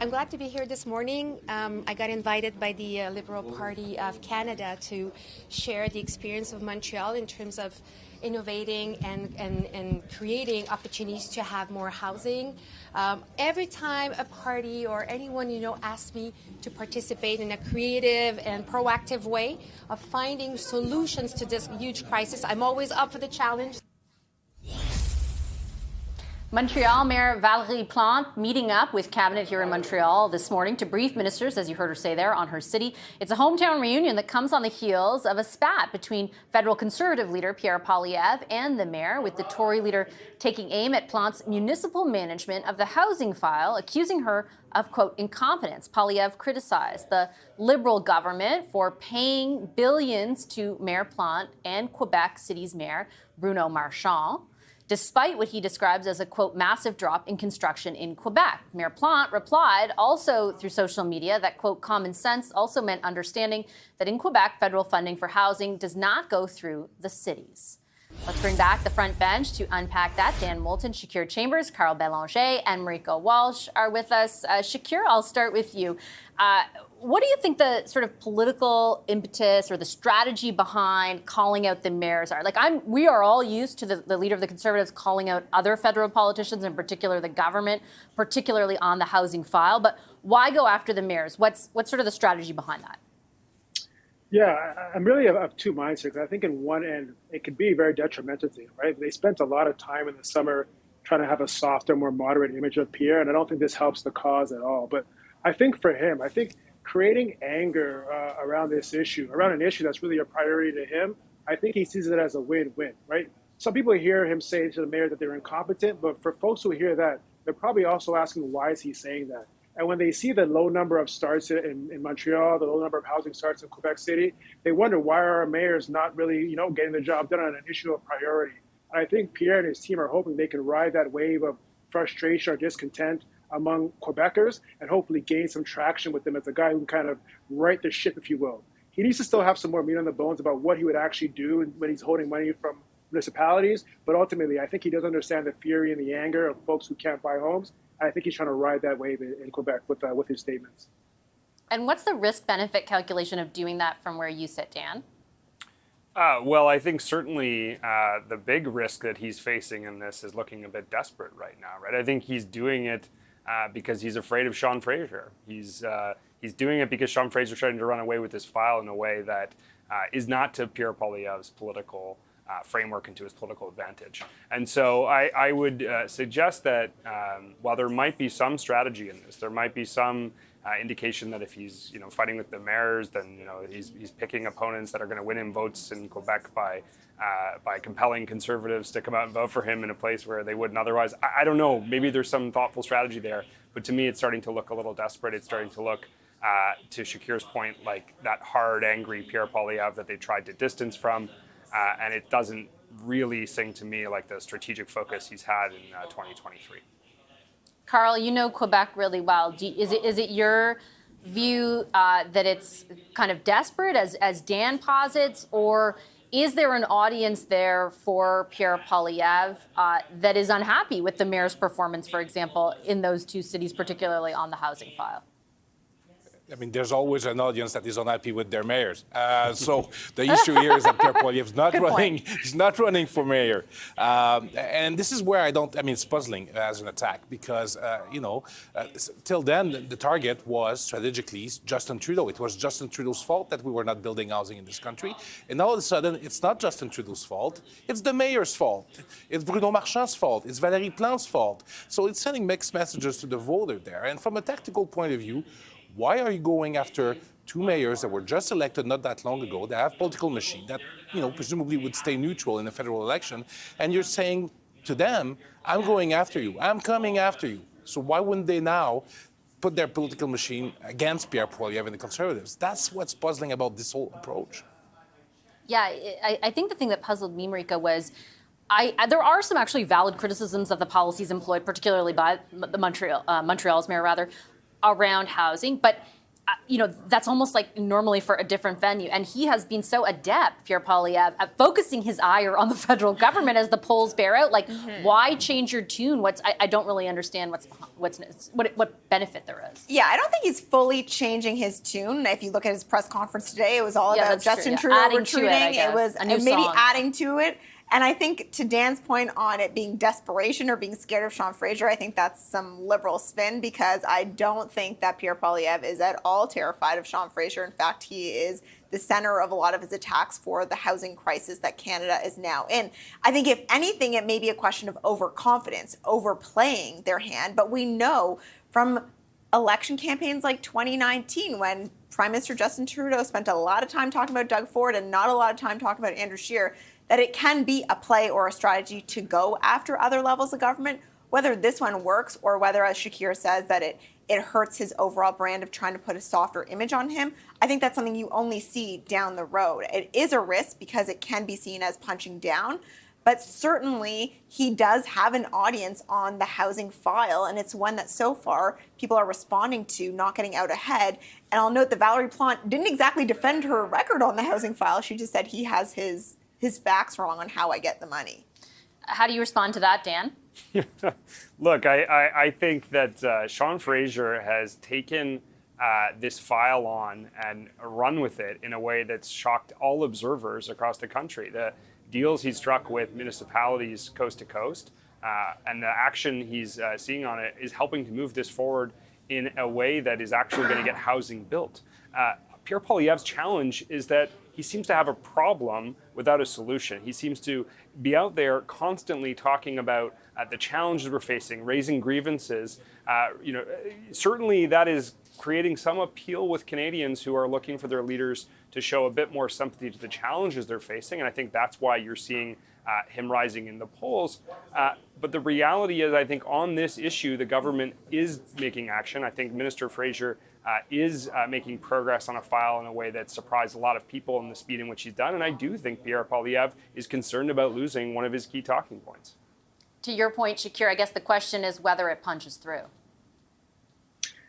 I'm glad to be here this morning. I got invited by the Liberal Party of Canada to share the experience of Montreal in terms of innovating and creating opportunities to have more housing. Every time a party or anyone asks me to participate in a creative and proactive way of finding solutions to this huge crisis, I'm always up for the challenge. Montreal Mayor Valérie Plante meeting up with cabinet here in Montreal this morning to brief ministers, as you heard her say there, on her city. It's a hometown reunion that comes on the heels of a spat between federal Conservative leader Pierre Poilievre and the mayor, with the Tory leader taking aim at Plante's municipal management of the housing file, accusing her of, quote, incompetence. Poilievre criticized the Liberal government for paying billions to Mayor Plante and Quebec City's mayor, Bruno Marchand, despite what he describes as a, quote, massive drop in construction in Quebec. Mayor Plante replied also through social media that, quote, common sense also meant understanding that in Quebec, federal funding for housing does not go through the cities. Let's bring back the front bench to unpack that. Dan Moulton, Shakir Chambers, Carl Bélanger, and Mariko Walsh are with us. Shakir, I'll start with you. What do you think the sort of political impetus or the strategy behind calling out the mayors are? We are all used to the leader of the Conservatives calling out other federal politicians, in particular the government, particularly on the housing file. But why go after the mayors? What's sort of the strategy behind that? Yeah, I'm really of two minds here, because I think in one end, it could be very detrimental to them, right? They spent a lot of time in the summer trying to have a softer, more moderate image of Pierre, and I don't think this helps the cause at all. But I think for him, creating anger around this issue, around an issue that's really a priority to him, I think he sees it as a win-win, right? Some people hear him say to the mayor that they're incompetent, but for folks who hear that, they're probably also asking, why is he saying that? And when they see the low number of starts in Montreal, the low number of housing starts in Quebec City, they wonder, why are our mayors not really, getting the job done on an issue of priority? And I think Pierre and his team are hoping they can ride that wave of frustration or discontent among Quebecers and hopefully gain some traction with them as a guy who can kind of right the ship, if you will. He needs to still have some more meat on the bones about what he would actually do when he's holding money from municipalities. But ultimately, I think he does understand the fury and the anger of folks who can't buy homes. I think he's trying to ride that wave in Quebec with his statements. And what's the risk-benefit calculation of doing that from where you sit, Dan? Well, I think certainly the big risk that he's facing in this is looking a bit desperate right now, right? I think he's doing it because he's afraid of Sean Fraser. He's doing it because Sean Fraser is trying to run away with this file in a way that is not to Pierre Poilievre's political framework and to his political advantage. And so I would suggest that while there might be some strategy in this, there might be some indication that if he's fighting with the mayors, then he's picking opponents that are going to win him votes in Quebec by compelling Conservatives to come out and vote for him in a place where they wouldn't otherwise. I don't know. Maybe there's some thoughtful strategy there, but to me, it's starting to look a little desperate. It's starting to look, to Shakir's point, like that hard, angry Pierre Poilievre that they tried to distance from. And it doesn't really sing to me like the strategic focus he's had in 2023. Carl, you know Quebec really well. Is it your view that it's kind of desperate, as Dan posits, or is there an audience there for Pierre Poilievre that is unhappy with the mayor's performance, for example, in those two cities, particularly on the housing file? I mean, there's always an audience that is unhappy with their mayors. So the issue here is that Pierre Poilievre is not running. He's not running for mayor, and this is where it's puzzling as an attack because till then the target was strategically Justin Trudeau. It was Justin Trudeau's fault that we were not building housing in this country, and all of a sudden it's not Justin Trudeau's fault. It's the mayor's fault. It's Bruno Marchand's fault. It's Valérie Plante's fault. So it's sending mixed messages to the voter there. And from a tactical point of view, why are you going after two mayors that were just elected not that long ago, that have political machine, that presumably would stay neutral in a federal election, and you're saying to them, I'm going after you, I'm coming after you. So why wouldn't they now put their political machine against Pierre Poilievre and the Conservatives? That's what's puzzling about this whole approach. Yeah, I think the thing that puzzled me, Marika, was there are some actually valid criticisms of the policies employed, particularly by the Montreal's mayor, around housing. But that's almost like normally for a different venue. And he has been so adept, Pierre Poilievre, at focusing his ire on the federal government as the polls bear out. Like, why change your tune? I don't really understand what benefit there is. Yeah, I don't think he's fully changing his tune. If you look at his press conference today, it was all about Justin Trudeau adding retreating. To it, I guess. It was maybe adding to it. And I think to Dan's point on it being desperation or being scared of Sean Fraser, I think that's some liberal spin, because I don't think that Pierre Poilievre is at all terrified of Sean Fraser. In fact, he is the center of a lot of his attacks for the housing crisis that Canada is now in. I think if anything, it may be a question of overconfidence, overplaying their hand. But we know from election campaigns like 2019, when Prime Minister Justin Trudeau spent a lot of time talking about Doug Ford and not a lot of time talking about Andrew Scheer, that it can be a play or a strategy to go after other levels of government. Whether this one works or whether, as Shakir says, that it hurts his overall brand of trying to put a softer image on him, I think that's something you only see down the road. It is a risk because it can be seen as punching down, but certainly he does have an audience on the housing file, and it's one that so far people are responding to, not getting out ahead. And I'll note that Valerie Plante didn't exactly defend her record on the housing file. She just said he has his facts wrong on how I get the money. How do you respond to that, Dan? Look, I think that Sean Fraser has taken this file on and run with it in a way that's shocked all observers across the country. The deals he struck with municipalities coast to coast and the action he's seeing on it is helping to move this forward in a way that is actually going to get housing built. Pierre Poilievre's challenge is that he seems to have a problem without a solution. He seems to be out there constantly talking about the challenges we're facing, raising grievances. Certainly that is creating some appeal with Canadians who are looking for their leaders to show a bit more sympathy to the challenges they're facing. And I think that's why you're seeing him rising in the polls. But the reality is, I think on this issue, the government is making action. I think Minister Fraser is making progress on a file in a way that surprised a lot of people in the speed in which he's done. And I do think Pierre Poilievre is concerned about losing one of his key talking points. To your point, Shakir, I guess the question is whether it punches through.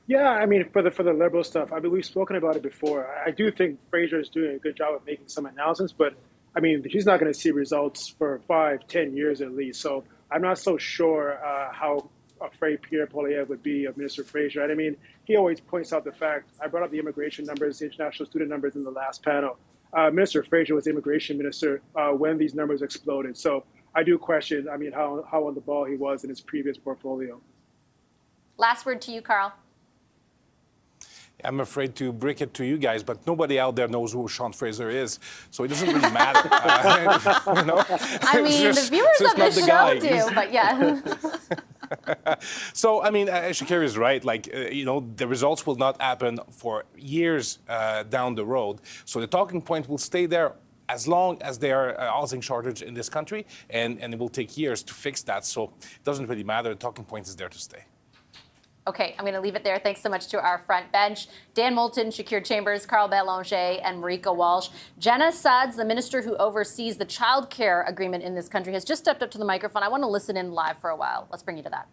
Yeah, I mean, for the liberal stuff, I mean, we've spoken about it before. I do think Fraser is doing a good job of making some announcements, but I mean, he's not going to see results for 5-10 years at least. So I'm not so sure how afraid Pierre Poilievre would be of Minister Fraser. And I mean, he always points out the fact, I brought up the immigration numbers, the international student numbers in the last panel. Minister Fraser was the immigration minister when these numbers exploded. So I do question, I mean, how on the ball he was in his previous portfolio. Last word to you, Carl. I'm afraid to break it to you guys, but nobody out there knows who Sean Fraser is, so it doesn't really matter. I mean, the viewers of the show do, but yeah. So, I mean, Shakir is right. Like, the results will not happen for years down the road. So the talking point will stay there as long as there are housing shortage in this country, and it will take years to fix that. So it doesn't really matter. The talking point is there to stay. Okay, I'm going to leave it there. Thanks so much to our front bench. Dan Moulton, Shakir Chambers, Carl Bélanger, and Marika Walsh. Jenna Sudds, the minister who oversees the child care agreement in this country, has just stepped up to the microphone. I want to listen in live for a while. Let's bring you to that.